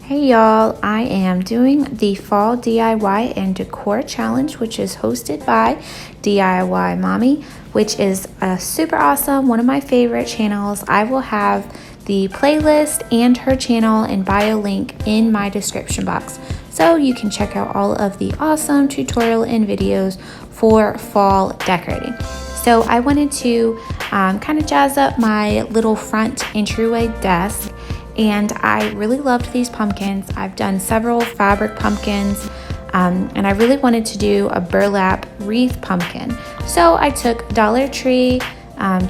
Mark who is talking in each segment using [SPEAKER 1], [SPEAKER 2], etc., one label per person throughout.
[SPEAKER 1] Hey y'all, I am doing the Fall DIY and Decor Challenge, which is hosted by DIY Mommy, which is a super awesome, one of my favorite channels. I will have the playlist and her channel and bio link in my description box, so you can check out all of the awesome tutorial and videos for fall decorating. So I wanted to kind of jazz up my little front entryway desk, and I really loved these pumpkins. I've done several fabric pumpkins, and I really wanted to do a burlap wreath pumpkin. So I took Dollar Tree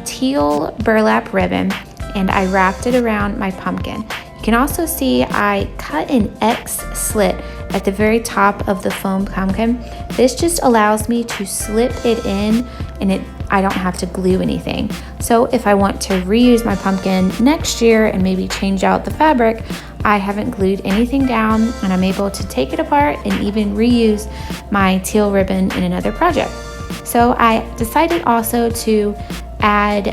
[SPEAKER 1] teal burlap ribbon and I wrapped it around my pumpkin. You can also see I cut an X slit at the very top of the foam pumpkin. This just allows me to slip it in, and I don't have to glue anything. So if I want to reuse my pumpkin next year and maybe change out the fabric, I haven't glued anything down, and I'm able to take it apart and even reuse my teal ribbon in another project. So I decided also to add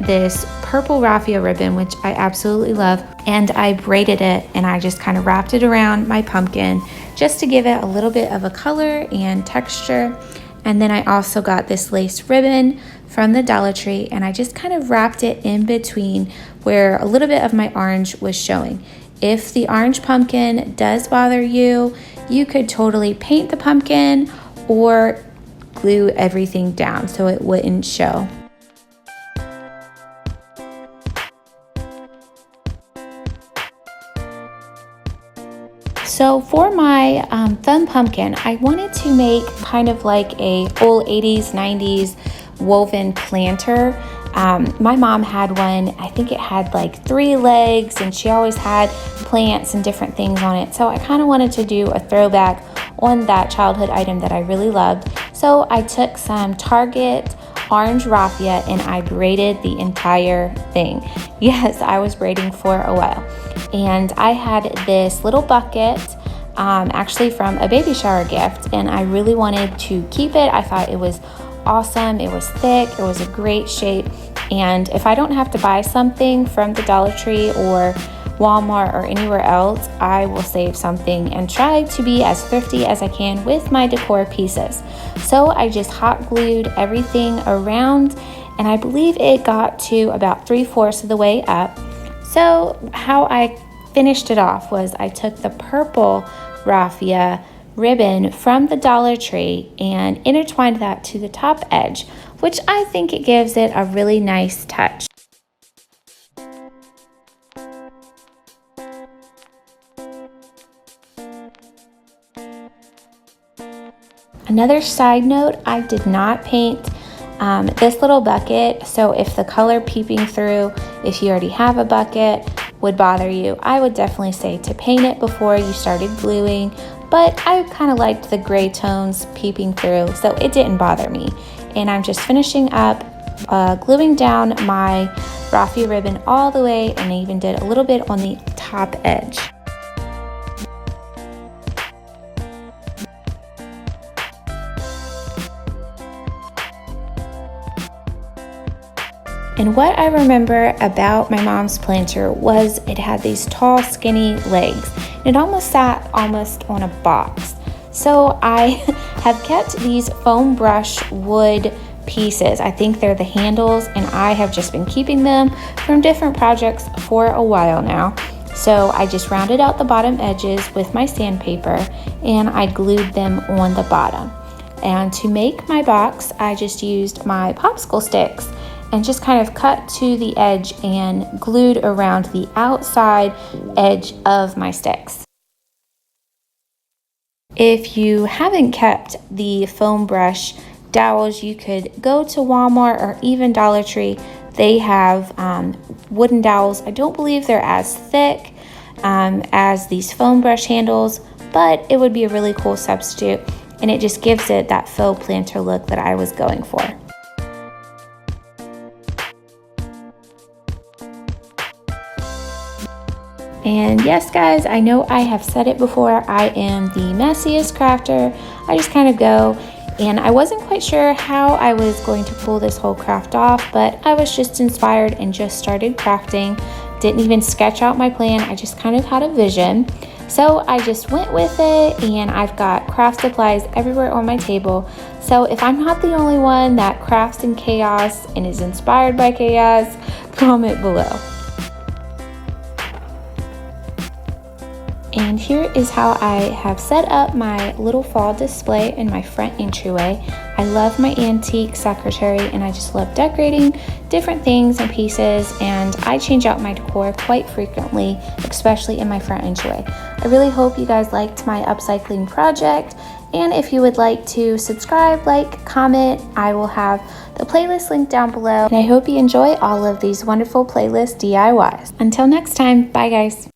[SPEAKER 1] this purple raffia ribbon, which I absolutely love, and I braided it and I just kind of wrapped it around my pumpkin just to give it a little bit of a color and texture. And then I also got this lace ribbon from the Dollar Tree, and I just kind of wrapped it in between where a little bit of my orange was showing. If the orange pumpkin does bother you, you could totally paint the pumpkin or glue everything down so it wouldn't show. So for my fun pumpkin, I wanted to make kind of like a old 80s, 90s woven planter. My mom had one. I think it had like 3 legs, and she always had plants and different things on it. So I kind of wanted to do a throwback on that childhood item that I really loved. So I took some Target orange raffia and I braided the entire thing. Yes, I was braiding for a while. And I had this little bucket actually from a baby shower gift, and I really wanted to keep it. I thought it was awesome. It was thick. It was a great shape. And if I don't have to buy something from the Dollar Tree or Walmart or anywhere else, I will save something and try to be as thrifty as I can with my decor pieces. So I just hot glued everything around, and I believe it got to about 3/4 of the way up. So how I finished it off was I took the purple raffia ribbon from the Dollar Tree and intertwined that to the top edge, which I think it gives it a really nice touch. Another side note, I did not paint this little bucket, so if the color peeping through, if you already have a bucket, would bother you, I would definitely say to paint it before you started gluing, but I kind of liked the gray tones peeping through, so it didn't bother me. And I'm just finishing up gluing down my raffia ribbon all the way, and I even did a little bit on the top edge. And what I remember about my mom's planter was it had these tall, skinny legs. It almost sat almost on a box. So I have kept these foam brush wood pieces. I think they're the handles, and I have just been keeping them from different projects for a while now. So I just rounded out the bottom edges with my sandpaper, and I glued them on the bottom. And to make my box, I just used my popsicle sticks and just kind of cut to the edge and glued around the outside edge of my sticks. If you haven't kept the foam brush dowels, you could go to Walmart or even Dollar Tree. They have wooden dowels. I don't believe they're as thick as these foam brush handles, but it would be a really cool substitute, and it just gives it that faux planter look that I was going for. And yes, guys, I know I have said it before, I am the messiest crafter. I just kind of go, and I wasn't quite sure how I was going to pull this whole craft off, but I was just inspired and just started crafting. Didn't even sketch out my plan, I just kind of had a vision. So I just went with it, and I've got craft supplies everywhere on my table. So if I'm not the only one that crafts in chaos and is inspired by chaos, comment below. And here is how I have set up my little fall display in my front entryway. I love my antique secretary, and I just love decorating different things and pieces, and I change out my decor quite frequently, especially in my front entryway. I really hope you guys liked my upcycling project, and if you would like to subscribe, like, comment, I will have the playlist linked down below. And I hope you enjoy all of these wonderful playlist DIYs. Until next time, bye guys.